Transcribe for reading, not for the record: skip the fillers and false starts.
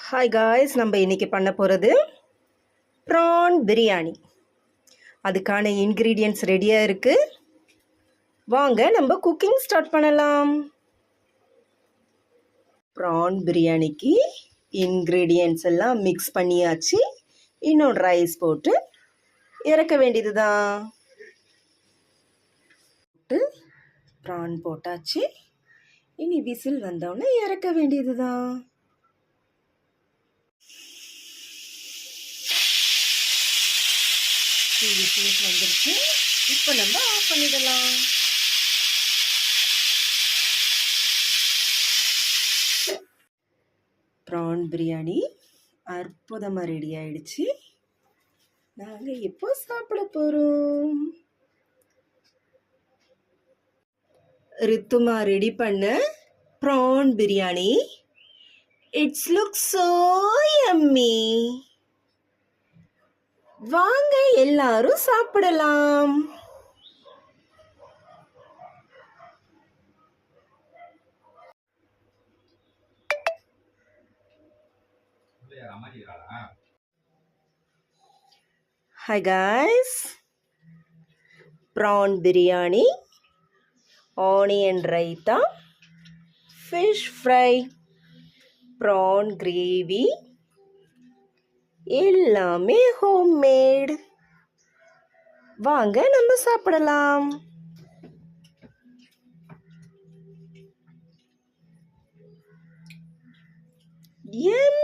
Hi guys, நம்ம இன்றைக்கி பண்ண போகிறது ப்ரான் பிரியாணி. அதுக்கான இன்க்ரீடியன்ட்ஸ் ரெடியாக இருக்குது. வாங்க நம்ம குக்கிங் ஸ்டார்ட் பண்ணலாம். ப்ரான் பிரியாணிக்கு இன்க்ரீடியன்ட்ஸ் எல்லாம் மிக்ஸ் பண்ணியாச்சு. இன்னொன்று ரைஸ் போட்டு இறக்க வேண்டியது தான். ப்ரான் போட்டாச்சு. இனி விசில் வந்தோடனே இறக்க வேண்டியது தான். விசில்ஸ் வந்துருச்சு. இப்போ நம்ம ஆஃப் பண்ணிடலாம். ப்ரான் பிரியாணி அற்புதமாக ரெடி ஆயிடுச்சு. நாங்கள் இப்போ சாப்பிட போகிறோம். ரித்துமா ரெடி பண்ண prawn biryani. It's look so yummy. வாங்க எல்லாரும் சாப்பிடலாம். Hi guys, prawn biryani, onion raita, fish fry, prawn gravy, எல்லாமே ஹோம்மேட். வாங்க நம்ம சாப்பிடலாம். Yum!